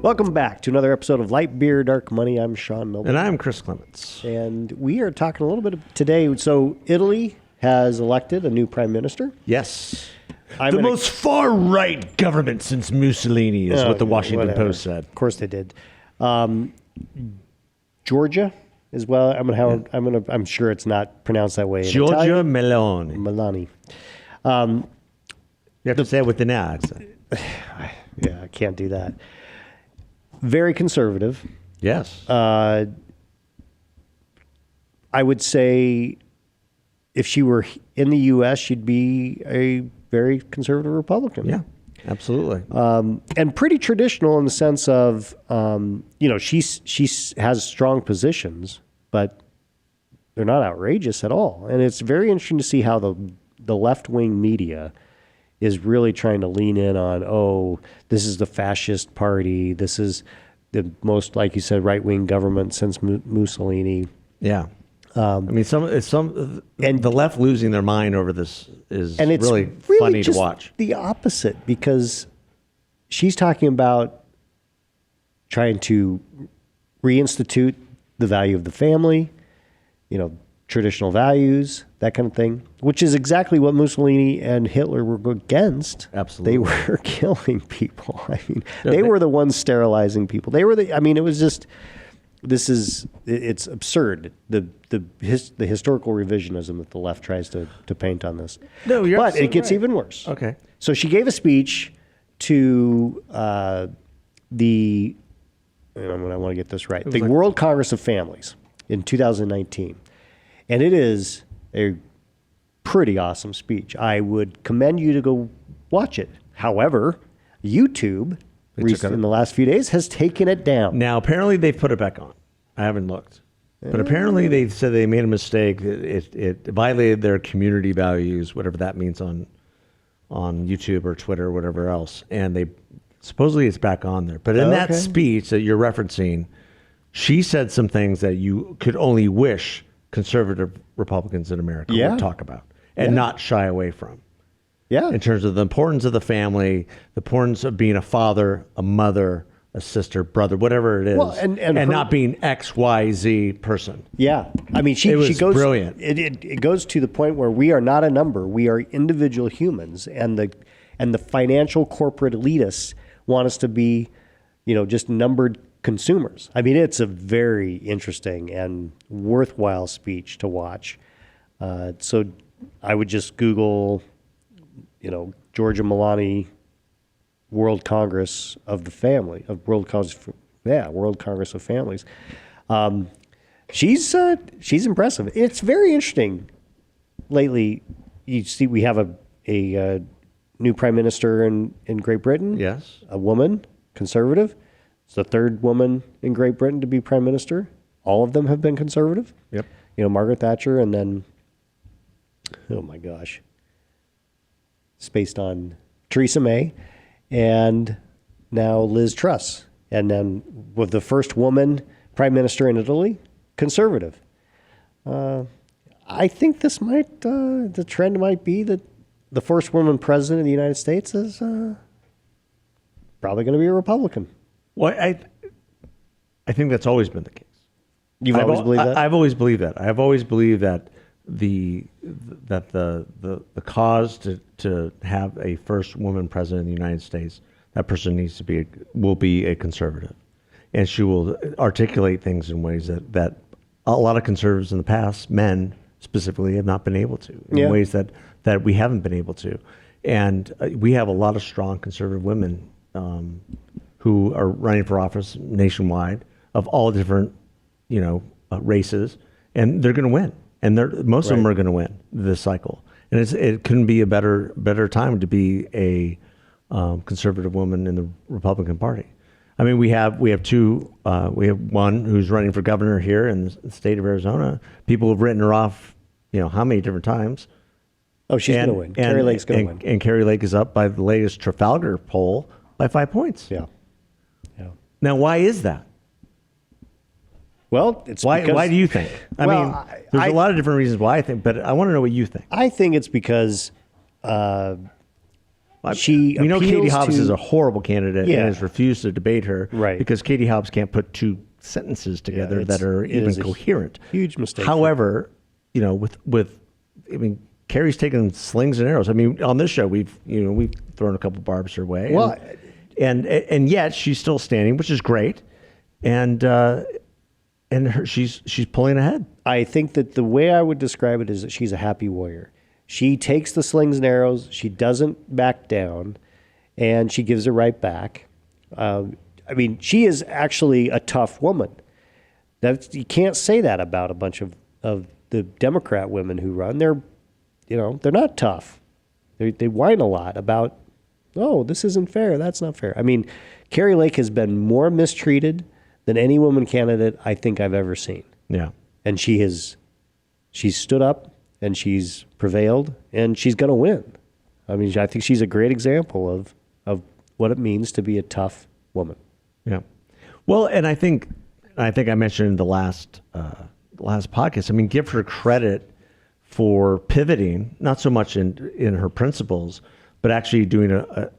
Welcome back to another episode of Light Beer, Dark Money. I'm Sean Milburn. And I'm Chris Clements. And we are talking a little bit today. So Italy has elected a new prime minister. Yes. The most far-right government since Mussolini is what the Washington Post said. Of course they did. Georgia as well. I'm sure it's not pronounced that way. Giorgia Meloni. Meloni. You have to say it with an accent. Yeah, I can't do that. Very conservative. Yes. I would say if she were in the U.S., she'd be a very conservative Republican. Yeah, absolutely. And pretty traditional in the sense of, she has strong positions, but they're not outrageous at all. And it's very interesting to see how the left-wing media is really trying to lean in on, this is the fascist party. This is the most, like you said, right-wing government since Mussolini. Yeah. And the left losing their mind over this is really funny to watch. The opposite, because she's talking about trying to reinstitute the value of the family, traditional values, that kind of thing, which is exactly what Mussolini and Hitler were against. Absolutely. They were killing people. I mean, they were the ones sterilizing people. It was just, it's absurd. The historical revisionism that the left tries to paint on this. No, you're But it gets right. even worse. Okay. So she gave a speech to I want to get this right, the World Congress of Families in 2019. And it is a pretty awesome speech. I would commend you to go watch it. However, YouTube in the last few days has taken it down. Now, apparently they've put it back on. I haven't looked. But apparently they said they made a mistake. It violated their community values, whatever that means on YouTube or Twitter or whatever else. And supposedly it's back on there. But in that speech that you're referencing, she said some things that you could only wish conservative Republicans in America would talk about and not shy away from. Yeah. In terms of the importance of the family, the importance of being a father, a mother, a sister, brother, whatever it is, and not being X, Y, Z person. Yeah. I mean, she goes brilliant. It goes to the point where we are not a number. We are individual humans, and the financial corporate elitists want us to be, just numbered consumers. I mean, it's a very interesting and worthwhile speech to watch. So I would just Google, Giorgia Meloni, World Congress of the Family of World Congress of Families. She's impressive. It's very interesting. Lately, you see we have a new prime minister in Great Britain. Yes, a woman, conservative. It's the third woman in Great Britain to be prime minister. All of them have been conservative. Yep. Margaret Thatcher, and then, oh my gosh, it's based on Theresa May, and now Liz Truss. And then with the first woman prime minister in Italy, conservative. I think this the trend might be that the first woman president of the United States is probably going to be a Republican. Well, I think that's always been the case. You've always believed that? I've always believed that. I've always believed that the cause to have a first woman president of the United States, that person will be a conservative, and she will articulate things in ways that a lot of conservatives in the past, men specifically, have not been able to, in ways that we haven't been able to, and we have a lot of strong conservative women who are running for office nationwide of all different, races, and they're going to win. And most of them are going to win this cycle. And it couldn't be a better time to be a conservative woman in the Republican Party. I mean, we have two. We have one who's running for governor here in the state of Arizona. People have written her off, how many different times. Oh, she's going to win. Carrie Lake's going to win. And Carrie Lake is up by the latest Trafalgar poll by 5 points. Yeah. Now, why is that? Well, it's why. Because, why do you think? I mean, there's a lot of different reasons why I think, but I want to know what you think. I think it's because She we know Katie appeals Hobbs to- is a horrible candidate Yeah. and has refused to debate her Right. because Katie Hobbs can't put two sentences together it's- that are it even is a coherent. huge mistake. However, Carrie's taken slings and arrows. I mean, on this show, we've thrown a couple barbs her way. Well, and yet she's still standing, which is great. And she's pulling ahead. I think that the way I would describe it is that she's a happy warrior. She takes the slings and arrows. She doesn't back down, and she gives it right back. She is actually a tough woman. You can't say that about a bunch of the Democrat women who run. They're not tough. They whine a lot about, oh, this isn't fair. That's not fair. I mean, Carrie Lake has been more mistreated than any woman candidate I think I've ever seen. Yeah. And she's stood up and she's prevailed and she's going to win. I mean, I think she's a great example of what it means to be a tough woman. Yeah. Well, and I think I mentioned in the last podcast, I mean, give her credit for pivoting, not so much in her principles, but actually doing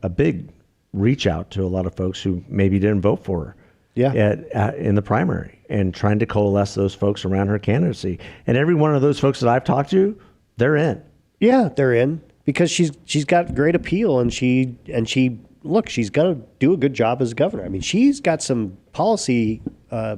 a big reach out to a lot of folks who maybe didn't vote for her. Yeah. In the primary, and trying to coalesce those folks around her candidacy. And every one of those folks that I've talked to, they're in. Yeah, they're in because she's got great appeal, and she's going to do a good job as governor. I mean, she's got some policy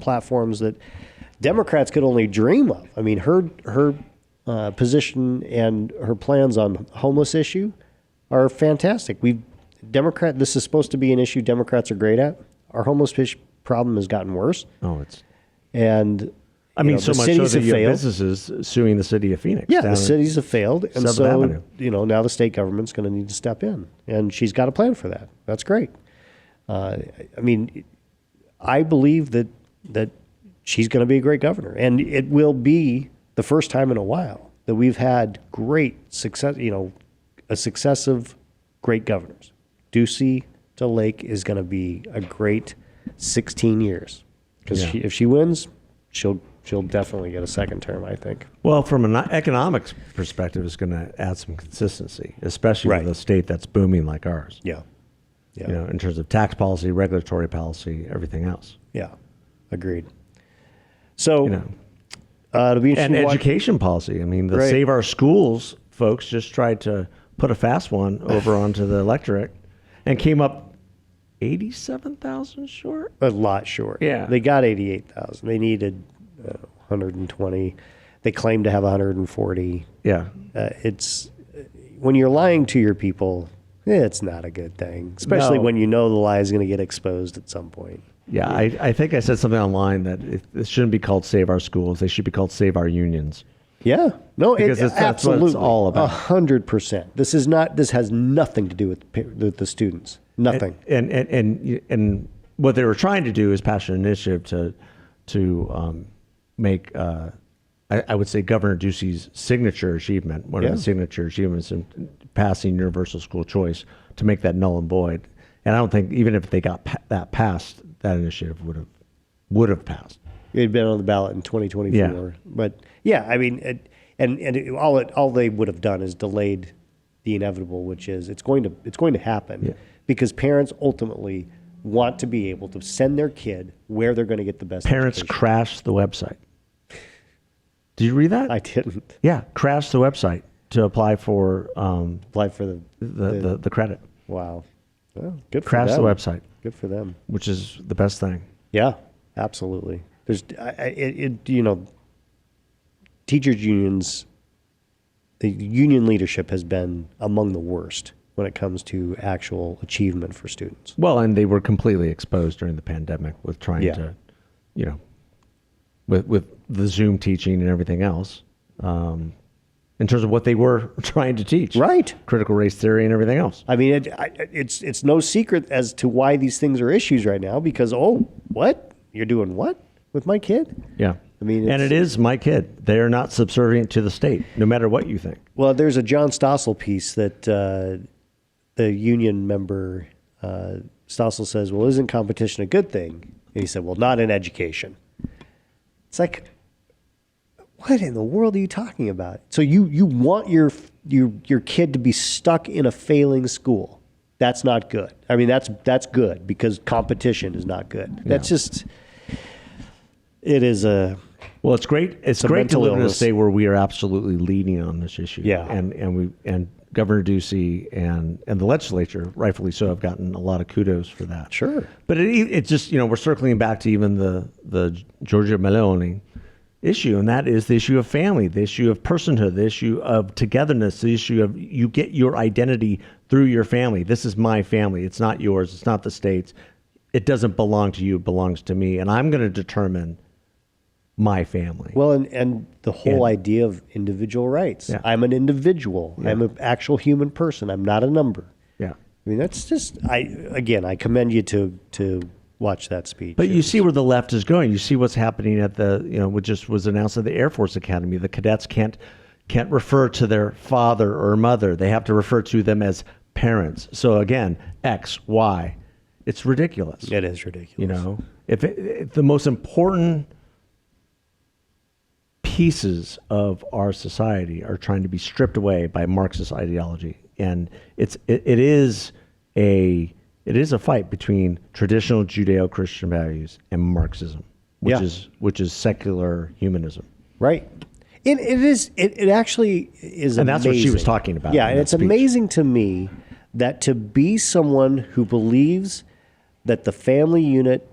platforms that Democrats could only dream of. I mean, her position and her plans on homeless issue are fantastic. This is supposed to be an issue Democrats are great at. Our homeless problem has gotten worse. Oh, it's and I mean, so the much cities so that have you have failed. businesses suing the city of Phoenix. Yeah, the cities have failed, and Seventh so Avenue. now the state government's going to need to step in, and she's got a plan for that. That's great. I mean, I believe that she's going to be a great governor, and it will be the first time in a while that we've had great success. A successive great governors. Ducey to Lake is going to be a great 16 years because if she wins, she'll definitely get a second term, I think. Well, from an economics perspective, it's going to add some consistency, especially Right. with a state that's booming like ours. Yeah. In terms of tax policy, regulatory policy, everything else. Yeah. Agreed. So, it'll be And interesting to watch. education policy. I mean, the Right. Save Our Schools folks just tried to put a fast one over onto the electorate and came up 87,000 short. A lot short. Yeah. They got 88,000. They needed 120. They claimed to have 140. Yeah. It's when you're lying to your people, it's not a good thing, especially No. when you know the lie is going to get exposed at some point. Yeah, I think I said something online that it shouldn't be called Save Our Schools. They should be called Save Our Unions. Yeah, no, Because that's what absolutely it's all about. 100%. This has nothing to do with the students. Nothing. And what they were trying to do is pass an initiative to make I would say Governor Ducey's signature achievement, one of the signature achievements in passing universal school choice, to make that null and void. And I don't think even if they got that passed, that initiative would have passed. It had been on the ballot in 2024. Yeah. But yeah, I mean, all they would have done is delayed the inevitable, which is it's going to happen because parents ultimately want to be able to send their kid where they're going to get the best Parents education. crashed the website. Did you read that? I didn't Yeah, crashed the website to apply for apply for the credit. Wow. Well, good for Crashed the them. website, Good for them. which is the best thing. Yeah, absolutely. There's, teachers unions, the union leadership has been among the worst when it comes to actual achievement for students. Well, and they were completely exposed during the pandemic with trying to, with the Zoom teaching and everything else, in terms of what they were trying to teach. Right. Critical race theory and everything else. I mean, it's no secret as to why these things are issues right now because, what? You're doing what with my kid? Yeah. I mean, and it is my kid. They are not subservient to the state, no matter what you think. Well, there's a John Stossel piece that the union member, Stossel says, well, isn't competition a good thing? And he said, well, not in education. It's like, what in the world are you talking about? So you want your kid to be stuck in a failing school. that's not good. I mean, that's good because competition is not good. That's just, it is a... Well, it's great. It's great to live in a state where we are absolutely leading on this issue. Yeah. And Governor Ducey and the legislature, rightfully so, have gotten a lot of kudos for that. Sure. But it's just, we're circling back to even the Giorgia Meloni issue, and that is the issue of family, the issue of personhood, the issue of togetherness, the issue of you get your identity through your family. This is my family. It's not yours. It's not the state's. It doesn't belong to you. It belongs to me. And I'm going to determine my family. Well, and the whole idea of individual rights. Yeah. I'm an individual. Yeah. I'm an actual human person. I'm not a number. Yeah. I mean, that's just, I commend you to watch that speech. But you see where the left is going. You see what's happening at what just was announced at the Air Force Academy. The cadets can't refer to their father or mother. They have to refer to them as parents. So again, X, Y. It's ridiculous. It is ridiculous. If the most important pieces of our society are trying to be stripped away by Marxist ideology, and it is a fight between traditional Judeo-Christian values and Marxism, which is secular humanism. Right. It actually is amazing. And that's what she was talking about. Yeah, and it's amazing to me that to be someone who believes that the family unit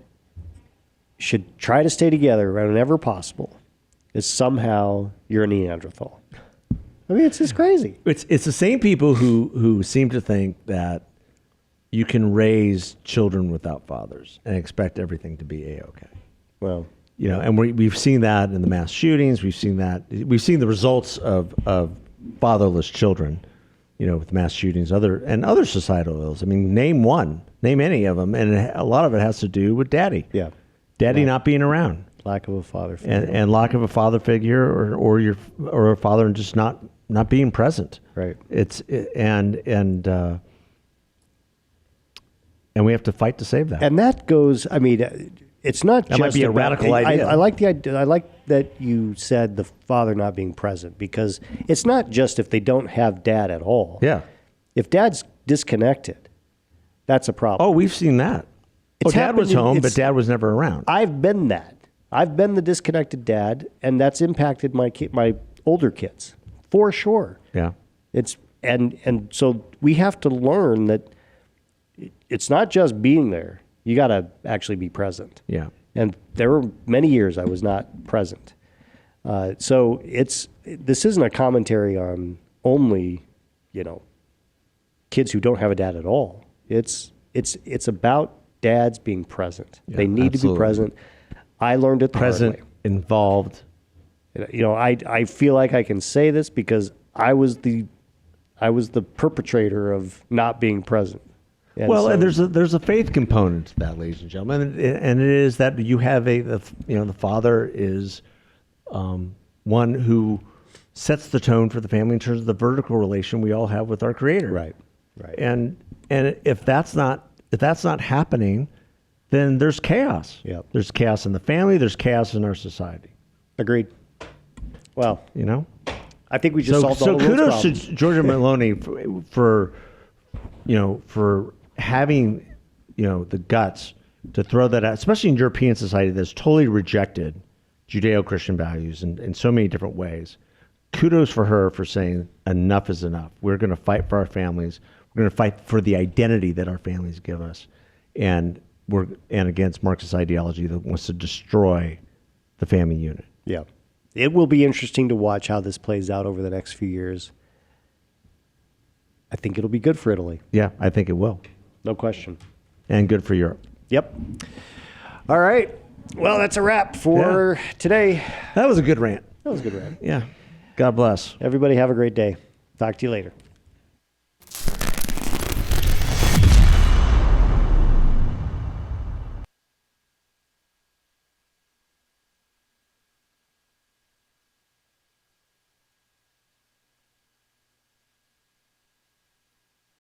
should try to stay together whenever possible is somehow you're a Neanderthal. I mean, it's just crazy. It's the same people who seem to think that you can raise children without fathers and expect everything to be a-okay. Well, and we've seen that in the mass shootings. We've seen the results of fatherless children, with mass shootings, other societal ills. I mean, name any of them, and a lot of it has to do with daddy. Yeah, daddy not being around. Lack of a father figure. And lack of a father figure or a father and just not being present. Right. And we have to fight to save that. And that goes, I mean, it's not that just might be a radical idea. I like the idea. I like that you said the father not being present, because it's not just if they don't have dad at all. Yeah. If dad's disconnected, that's a problem. Oh, we've seen that. Dad was home, but dad was never around. I've been that. I've been the disconnected dad, and that's impacted my older kids for sure. Yeah. And so we have to learn that it's not just being there. You got to actually be present. Yeah. And there were many years I was not present. So this isn't a commentary on only, kids who don't have a dad at all. It's about dads being present. Yeah, they need to be present. I learned it the present, hard way. Involved. I feel like I can say this because I was the perpetrator of not being present. And there's a faith component to that, ladies and gentlemen, and it is that you have the father is one who sets the tone for the family in terms of the vertical relation we all have with our Creator. Right. And if that's not happening, then there's chaos. Yep. There's chaos in the family. There's chaos in our society. Agreed. Well, I think we just solved all the kudos to Giorgia Meloni for having the guts to throw that out, especially in European society that's totally rejected Judeo-Christian values in so many different ways. Kudos for her for saying enough is enough. We're going to fight for our families. We're going to fight for the identity that our families give us, and against Marxist ideology that wants to destroy the family unit. Yeah. It will be interesting to watch how this plays out over the next few years. I think it'll be good for Italy. Yeah, I think it will. No question. And good for Europe. Yep. All right. Well, that's a wrap for today. That was a good rant. That was a good rant. Yeah. God bless. Everybody have a great day. Talk to you later.